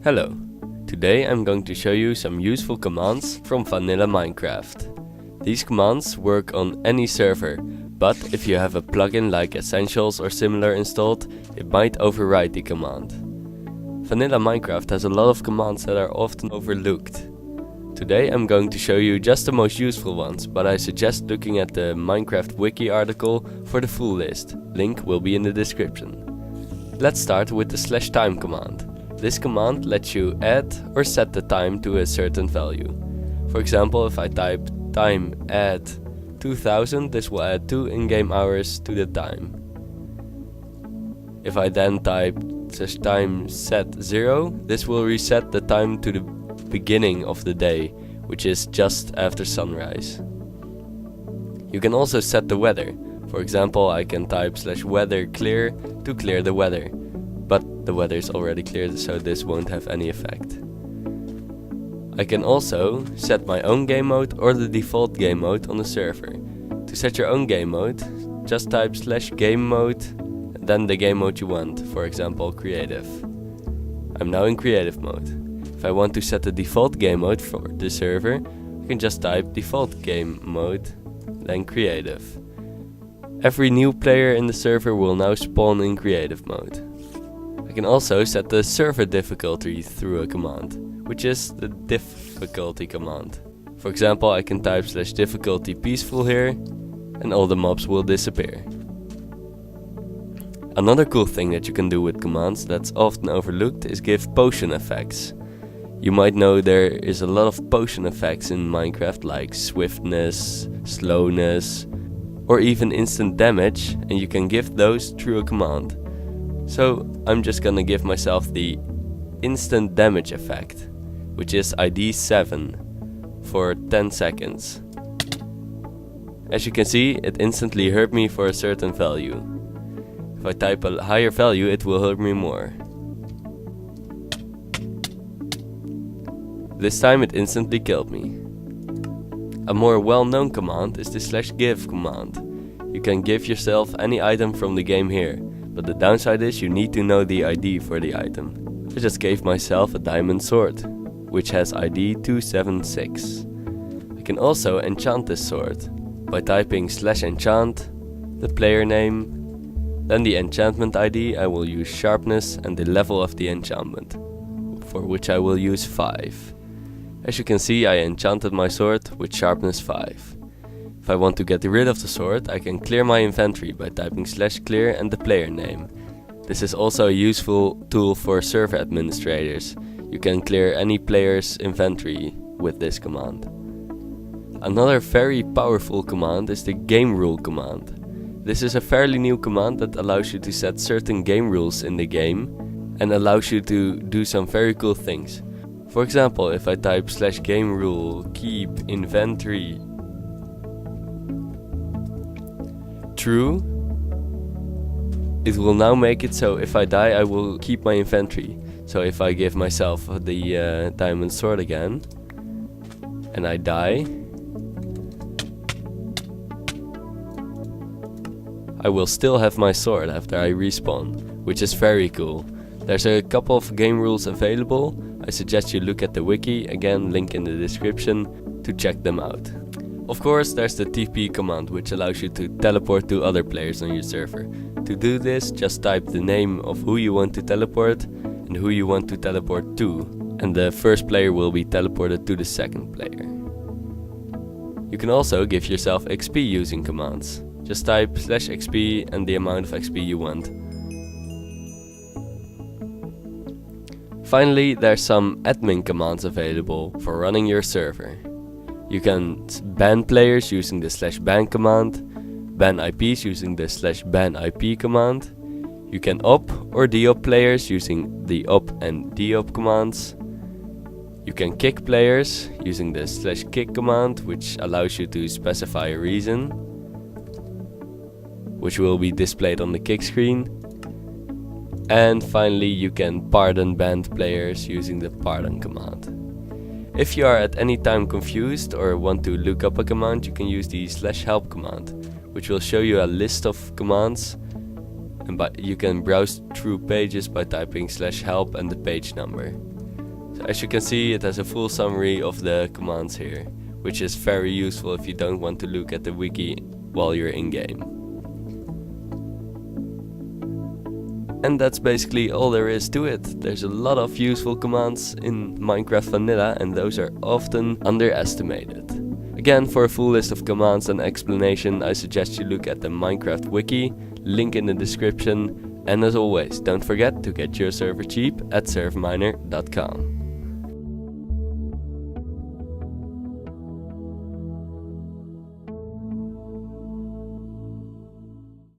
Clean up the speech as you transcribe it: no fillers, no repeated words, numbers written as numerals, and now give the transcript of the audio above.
Hello, today I'm going to show you some useful commands from vanilla Minecraft. These commands work on any server, but if you have a plugin like Essentials or similar installed, it might override the command. Vanilla Minecraft has a lot of commands that are often overlooked. Today I'm going to show you just the most useful ones, but I suggest looking at the Minecraft wiki article for the full list. Link will be in the description. Let's start with the /time command. This command lets you add or set the time to a certain value. For example, if I type time add 2000, this will add 2 in-game hours to the time. If I then type /time set 0, this will reset the time to the beginning of the day, which is just after sunrise. You can also set the weather. For example, I can type /weather clear to clear the weather. But the weather is already cleared, so this won't have any effect. I can also set my own game mode or the default game mode on the server. To set your own game mode, just type /game mode and then the game mode you want, for example creative. I'm now in creative mode. If I want to set the default game mode for the server, I can just type default game mode, then creative. Every new player in the server will now spawn in creative mode. I can also set the server difficulty through a command, which is the difficulty command. For example, I can type /difficulty peaceful here, and all the mobs will disappear. Another cool thing that you can do with commands that's often overlooked is give potion effects. You might know there is a lot of potion effects in Minecraft like swiftness, slowness, or even instant damage, and you can give those through a command. So I'm just gonna give myself the instant damage effect, which is ID 7 for 10 seconds. As you can see, it instantly hurt me for a certain value. If I type a higher value, it will hurt me more. This time it instantly killed me. A more well-known command is the /give command. You can give yourself any item from the game here. But the downside is you need to know the ID for the item. I just gave myself a diamond sword, which has ID 276. I can also enchant this sword by typing /enchant, the player name, then the enchantment ID. I will use sharpness and the level of the enchantment, for which I will use 5. As you can see, I enchanted my sword with sharpness 5. If I want to get rid of the sword, I can clear my inventory by typing /clear and the player name. This is also a useful tool for server administrators. You can clear any player's inventory with this command. Another very powerful command is the game rule command. This is a fairly new command that allows you to set certain game rules in the game and allows you to do some very cool things. For example, if I type /game rule keep inventory true, it will now make it so if I die I will keep my inventory. So if I give myself the diamond sword again and I die, I will still have my sword after I respawn, which is very cool. There's a couple of game rules available. I suggest you look at the wiki, again link in the description, to check them out. Of course, there's the TP command, which allows you to teleport to other players on your server. To do this, just type the name of who you want to teleport and who you want to teleport to, and the first player will be teleported to the second player. You can also give yourself XP using commands. Just type /XP and the amount of XP you want. Finally, there's some admin commands available for running your server. You can ban players using the /ban command, ban IPs using the /ban IP command. You can op or deop players using the op and deop commands. You can kick players using the /kick command, which allows you to specify a reason, which will be displayed on the kick screen. And finally, you can pardon banned players using the pardon command. If you are at any time confused or want to look up a command, you can use the /help command, which will show you a list of commands, and you can browse through pages by typing /help and the page number. as you can see, it has a full summary of the commands here, which is very useful if you don't want to look at the wiki while you're in-game. And that's basically all there is to it. There's a lot of useful commands in Minecraft Vanilla, and those are often underestimated. Again, for a full list of commands and explanation, I suggest you look at the Minecraft wiki, link in the description, and as always, don't forget to get your server cheap at ServerMiner.com.